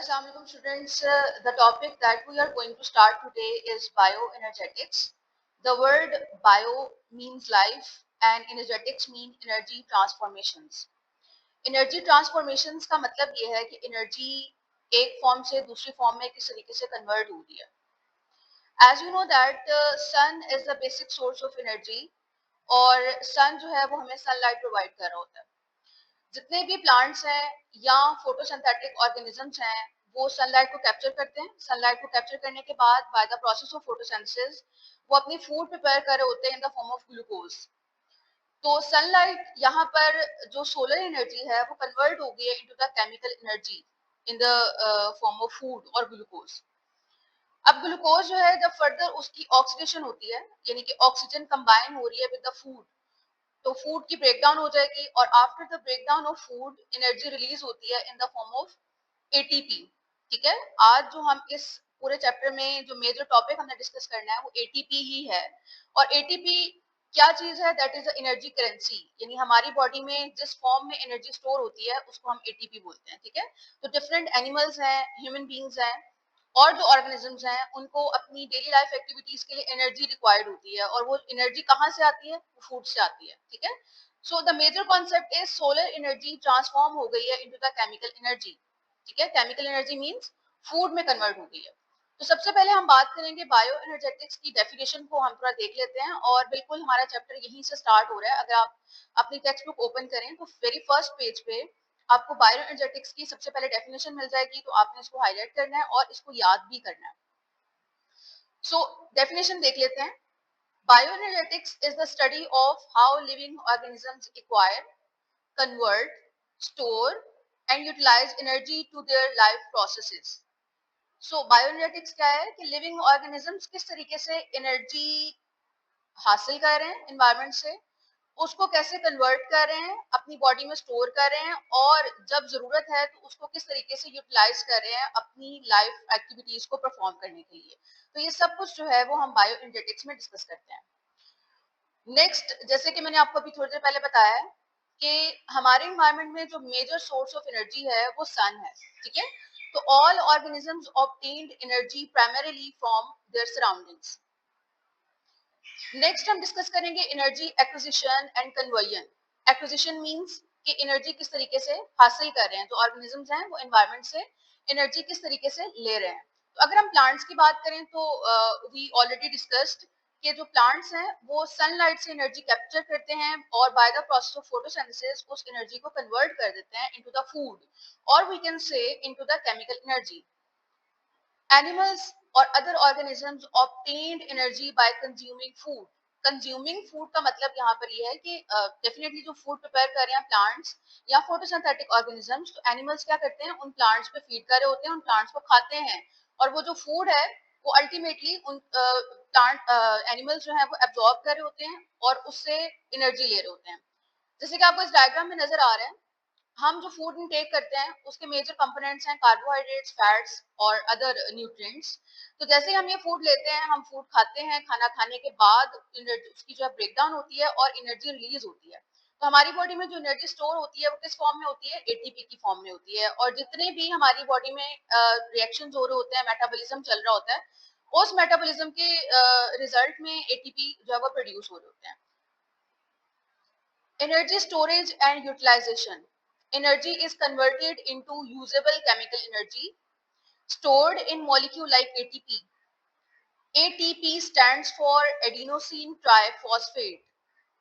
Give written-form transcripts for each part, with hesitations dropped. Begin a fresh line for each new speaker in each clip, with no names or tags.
Assalamualaikum students. The topic that we are going to start today is bioenergetics. The word bio means life and energetics mean energy transformations. Energy transformations का मतलब ये है कि energy एक form से दूसरी form में किस तरीके से कन्वर्ट हो रही है. As you know that sun is the basic source of energy और sun जो है वो हमें sunlight provide कर रहा होता है. जितने भी प्लांट्स हैं या फोटोसिंथेटिक ऑर्गेनिजम्स हैं वो सनलाइट को कैप्चर करते हैं. सनलाइट को कैप्चर करने के बाद bye the process of photosynthesis वो अपनी फूड प्रिपेयर कर रहे होते हैं in the form of glucose. तो सनलाइट यहाँ पर जो सोलर एनर्जी है वो कन्वर्ट हो गई है into the chemical energy in the form of food और ग्लूकोज. अब ग्लूकोज जो है जब फर्दर उसकी ऑक्सीडेशन होती है यानी कि ऑक्सीजन कंबाइन हो रही है विद द फूड तो फूड की ब्रेकडाउन हो जाएगी और after the breakdown of food energy release होती है in the form of ATP. ठीक है, आज जो हम इस पूरे चैप्टर में जो मेजर टॉपिक हमने डिस्कस करना है वो एटीपी ही है. और एटीपी क्या चीज है? That is the energy currency, यानी हमारी बॉडी में जिस फॉर्म में एनर्जी स्टोर होती है उसको हम एटीपी बोलते हैं. ठीक है, तो डिफरेंट एनिमल्स हैं, ह्यूमन बींग्स हैं और जो ऑर्गेनिजम्स हैं उनको अपनी डेली लाइफ एक्टिविटीज के लिए एनर्जी रिक्वायर्ड होती है और वो एनर्जी कहाँ से आती है? फूड से आती है. ठीक है, so the major concept is solar energy transform हो गई है इनटू द केमिकल एनर्जी. ठीक है, केमिकल एनर्जी मींस फूड में कन्वर्ट हो गई है. तो सबसे पहले हम बात करेंगे बायो एनर्जेटिक्स की डेफिनेशन को हम थोड़ा देख लेते हैं और बिल्कुल हमारा चैप्टर यहीं से स्टार्ट हो रहा है. अगर आप अपनी टेक्स्ट बुक ओपन करें तो वेरी फर्स्ट पेज पे आपको बायो एनर्जेटिक्स की सबसे पहले डेफिनेशन मिल जाएगी. तो आपने इसको हाईलाइट करना है और इसको याद भी करना है. सो डेफिनेशन देख लेते हैं. Bioenergetics is the study of how living organisms acquire, convert, store, and utilize energy to their life processes. So bioenergetics क्या है कि लिविंग ऑर्गेनिजम्स किस तरीके से एनर्जी हासिल कर रहे हैं एनवायरनमेंट से, उसको कैसे कन्वर्ट कर रहे हैं, अपनी बॉडी में स्टोर कर रहे हैं और जब जरूरत है तो उसको किस तरीके से यूटिलाइज कर रहे हैं अपनी लाइफ एक्टिविटीज को परफॉर्म करने के लिए. तो ये सब कुछ जो है वो हम बायो एनर्जेटिक्स में डिस्कस करते हैं. नेक्स्ट, जैसे कि मैंने आपको अभी थोड़ी देर पहले बताया है कि हमारे एनवायरनमेंट में जो मेजर सोर्स ऑफ एनर्जी है वो सन है. ठीक है, तो all organisms obtained energy primarily from there surroundings. Next हम डिस्कस करेंगे energy acquisition and conversion. Acquisition means कि एनर्जी किस तरीके से हासिल कर रहे हैं, तो ऑर्गेनिजम्स हैं वो एनवायरनमेंट से एनर्जी किस तरीके से ले रहे हैं. तो अगर हम प्लांट्स की बात करें तो वी ऑलरेडी डिस्कस्ड कि जो प्लांट्स हैं वो सनलाइट से एनर्जी कैप्चर करते हैं और by the process of photosynthesis उस एनर्जी को कन्वर्ट कर देते हैं इनटू द फूड और we can say into the chemical energy. Animals or other organisms obtained energy by consuming food. Consuming food का मतलब यहाँ पर ये है कि डेफिनेटली जो फूड प्रिपेयर कर रहे हैं प्लांट्स या फोटोसिंथेटिक ऑर्गेनिजम्स, तो एनिमल्स क्या करते हैं उन प्लांट्स पे फीड कर रहे होते हैं, उन प्लांट्स को खाते हैं और वो जो फूड है वो अल्टीमेटली उन प्लांट एनिमल्स जो है वो एब्जॉर्ब कर रहे होते हैं और उससे एनर्जी ले रहे होते हैं. जैसे कि आपको इस डायग्राम में नजर आ रहा है, हम जो फूड इनटेक करते हैं उसके मेजर कंपोनेंट्स हैं कार्बोहाइड्रेट्स, फैट्स और अदर न्यूट्रिएंट्स. तो जैसे ही हम ये फूड लेते हैं, हम फूड खाते हैं, खाना खाने के बाद उसकी जो है ब्रेकडाउन होती है और एनर्जी रिलीज होती है. तो हमारी बॉडी में जो एनर्जी स्टोर होती है वो किस फॉर्म में होती है? एटीपी की फॉर्म में होती है. और जितने भी हमारी बॉडी में रिएक्शंस हो रहे होते हैं, मेटाबॉलिज्म चल रहा होता है, उस मेटाबॉलिज्म के रिजल्ट में एटीपी जो है वो प्रोड्यूस हो रहे होते हैं. Energy storage and utilization. Energy is converted into usable chemical energy stored in molecule like ATP. ATP stands for adenosine triphosphate.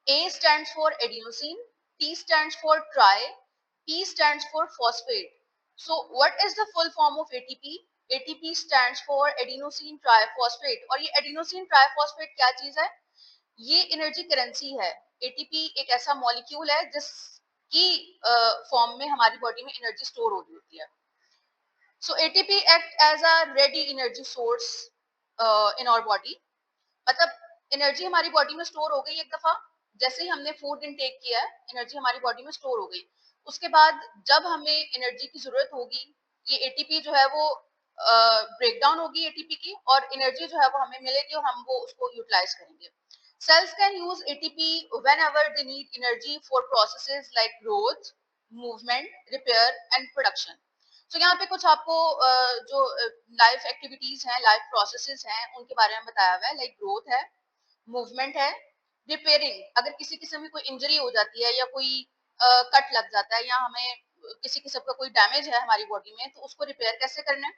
A stands for adenosine, T stands for tri, P stands for phosphate. So what is the full form of ATP? ATP stands for adenosine triphosphate. और ये adenosine triphosphate क्या चीज है? ये energy currency है. ATP एक ऐसा molecule है जिसकी फॉर्म में हमारी बॉडी में एनर्जी स्टोर हो रही होती है. So ATP act as a ready energy source in our body. मतलब एनर्जी हमारी बॉडी में स्टोर हो गई एक दफा, जैसे ही हमने फूड इनटेक किया एनर्जी हमारी बॉडी में स्टोर हो गई. उसके बाद जब हमें एनर्जी की जरूरत होगी ये एटीपी जो है वो ब्रेक डाउन होगी एटीपी की और एनर्जी जो है वो हमें मिलेगी और हम वो उसको यूटिलाइज करेंगे. Cells can use ATP whenever they need energy for processes like growth, movement, repair and production. So यहाँ पे कुछ आपको जो लाइफ एक्टिविटीज हैं, लाइफ प्रोसेसेस हैं, उनके बारे में बताया हुआ है, लाइक ग्रोथ है, मूवमेंट है, रिपेयरिंग, अगर किसी किस्म की कोई इंजरी हो जाती है या कोई कट लग जाता है या हमें किसी किस्म का कोई डैमेज है हमारी बॉडी में, तो उसको रिपेयर कैसे करना है।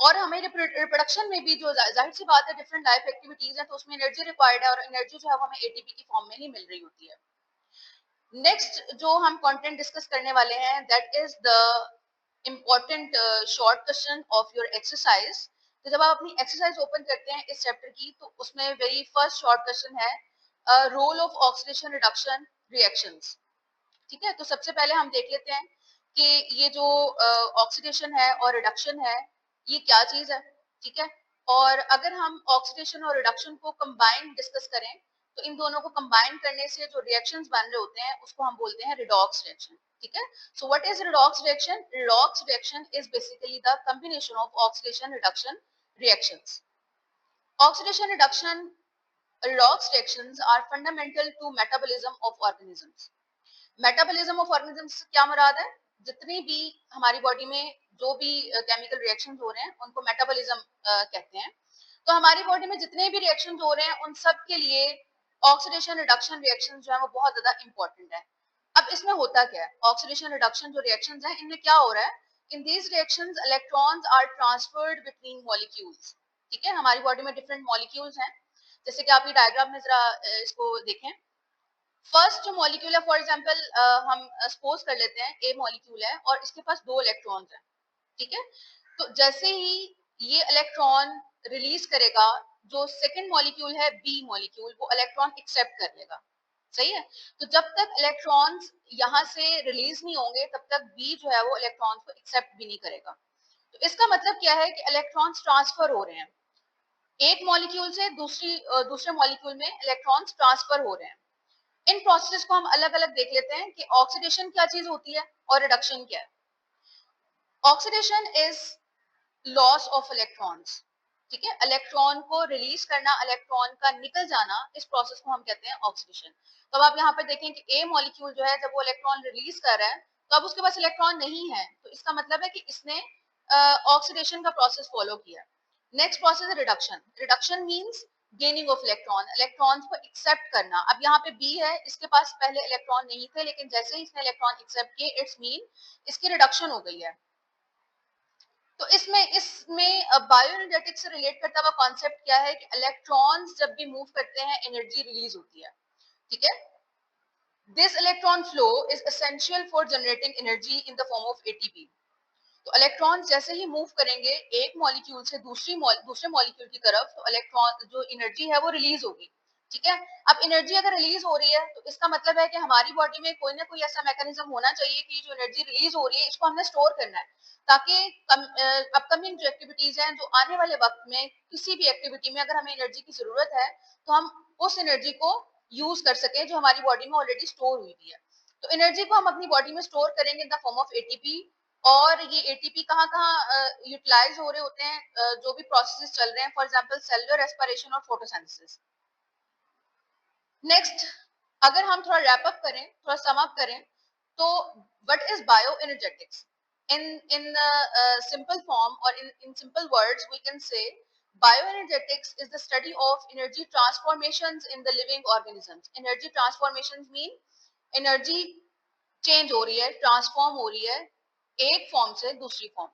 और हमें रिप्रोडक्शन में भी जो जाहिर सी बात है डिफरेंट लाइफ एक्टिविटीज है, तो उसमें एनर्जी रिक्वायर्ड है और एनर्जी जो है वो हमें एटीपी की फॉर्म में ही मिल रही होती है। नेक्स्ट जो हम कंटेंट डिस्कस करने वाले हैं that is the important short question of your exercise. तो जब आप अपनी एक्सरसाइज ओपन करते हैं इस चैप्टर की, तो उसमें वेरी फर्स्ट शॉर्ट क्वेश्चन है role of oxidation reduction reactions. ठीक है, तो सबसे पहले हम देख लेते हैं कि ये जो ऑक्सीडेशन है और रिडक्शन है ये क्या चीज है। ठीक है, और अगर हम ऑक्सीडेशन और रिडक्शन को कंबाइन डिस्कस करें, तो इन दोनों को कंबाइन करने से जो रिएक्शंस बन रहे होते हैं उसको हम बोलते हैं रिडॉक्स रिएक्शन। ठीक है, so what is redox reaction? Redox reaction is basically the combination of oxidation reduction reactions. Oxidation reduction redox reactions are fundamental to metabolism of organisms. Metabolism of organism से क्या मुराद है? जितनी भी हमारी बॉडी में जो भी केमिकल रिएक्शंस हो रहे हैं उनको मेटाबॉलिज्म कहते हैं। तो हमारी बॉडी में जितने भी रिएक्शंस हो रहे हैं उन सब के लिए ऑक्सीडेशन रिडक्शन रिएक्शंस जो है वो बहुत ज्यादा इंपॉर्टेंट है। अब इसमें होता क्या है? ऑक्सीडेशन रिडक्शन जो रिएक्शंस हैं इनमें क्या हो रहा है? In these reactions electrons are transferred between molecules. ठीक है, हमारी बॉडी में डिफरेंट मॉलिक्यूल्स हैं, जैसे कि आप ये डायग्राम में जरा इसको देखें। फर्स्ट जो मॉलिक्यूल है, फॉर एग्जांपल हम सपोज कर लेते हैं ए मॉलिक्यूल है और इसके पास 2 इलेक्ट्रॉन्स हैं। ठीक है, तो जैसे ही ये इलेक्ट्रॉन रिलीज करेगा, जो सेकंड मॉलिक्यूल है बी मॉलिक्यूल, वो इलेक्ट्रॉन एक्सेप्ट कर लेगा। सही है, तो जब तक इलेक्ट्रॉन्स यहाँ से रिलीज नहीं होंगे तब तक बी जो है वो इलेक्ट्रॉन्स को एक्सेप्ट भी नहीं करेगा। तो इसका मतलब क्या है कि इलेक्ट्रॉन्स ट्रांसफर हो रहे हैं, एक मॉलिक्यूल से दूसरे मॉलिक्यूल में इलेक्ट्रॉन्स ट्रांसफर हो रहे हैं। इन प्रोसेस को हम अलग अलग देख लेते हैं कि ऑक्सीडेशन क्या चीज होती है और रिडक्शन क्या है। Oxidation is loss of electrons. ठीक है, इलेक्ट्रॉन को रिलीज करना, इलेक्ट्रॉन का निकल जाना, इस प्रोसेस को हम कहते हैं ऑक्सीडेशन। तो अब आप यहाँ पे देखें कि ए मॉलिक्यूल जो है जब वो इलेक्ट्रॉन रिलीज कर रहा है तो अब उसके पास इलेक्ट्रॉन नहीं है, तो इसका मतलब है कि इसने ऑक्सीडेशन का प्रोसेस फॉलो किया। नेक्स्ट प्रोसेस है reduction. Reduction means gaining of electron, electrons को एक्सेप्ट करना। अब यहाँ पे बी है, इसके पास पहले इलेक्ट्रॉन नहीं थे, लेकिन जैसे ही इसने इलेक्ट्रॉन एक्सेप्ट किए इट्स मीन इसकी रिडक्शन हो गई है। तो इसमें बायोएनर्जेटिक्स से रिलेट करता हुआ कॉन्सेप्ट क्या है कि इलेक्ट्रॉन्स जब भी मूव करते हैं एनर्जी रिलीज होती है। ठीक है, this electron flow is essential for generating energy in the form of ATP. तो इलेक्ट्रॉन जैसे ही मूव करेंगे एक मॉलिक्यूल से दूसरे मॉलिक्यूल की तरफ, तो इलेक्ट्रॉन जो एनर्जी है वो रिलीज होगी। ठीक है, अब एनर्जी अगर रिलीज हो रही है तो इसका मतलब है कि हमारी बॉडी में कोई ना कोई ऐसा मैकेनिज्म होना चाहिए कि जो एनर्जी रिलीज हो रही है इसको हमने स्टोर करना है, ताकि अपकमिंग जो एक्टिविटीज हैं, जो आने वाले वक्त में किसी भी एक्टिविटी में अगर हमें एनर्जी की जरूरत है तो हम उस एनर्जी को यूज कर सके जो हमारी बॉडी में ऑलरेडी स्टोर हुई है। तो एनर्जी को हम अपनी बॉडी में स्टोर करेंगे in the form of ATP. और ये एटीपी कहाँ कहाँ यूटिलाइज हो रहे होते हैं? जो भी प्रोसेसेस चल रहे हैं, फॉर एग्जांपल सेलुलर रेस्पिरेशन और फोटोसिंथेसिस। नेक्स्ट, अगर हम थोड़ा रैप अप करें, थोड़ा सम अप करें, तो what is bio energetics? in simple form or in simple words we can say bioenergetics is the study of energy transformations in the living organisms. Energy transformations mean energy change हो रही है, transform हो रही है एक form से दूसरी form.